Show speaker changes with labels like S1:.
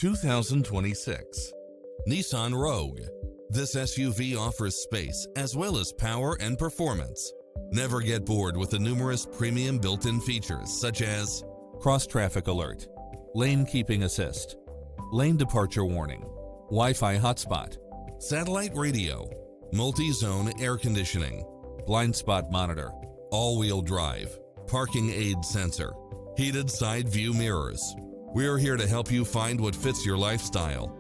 S1: 2026 Nissan Rogue. This SUV offers space as well as power and performance. Never get bored with the numerous premium built-in features such as cross-traffic alert, lane keeping assist, lane departure warning, Wi-Fi hotspot, satellite radio, multi-zone air conditioning, blind spot monitor, all-wheel drive, parking aid sensor, heated side view mirrors. We're here to help you find what fits your lifestyle.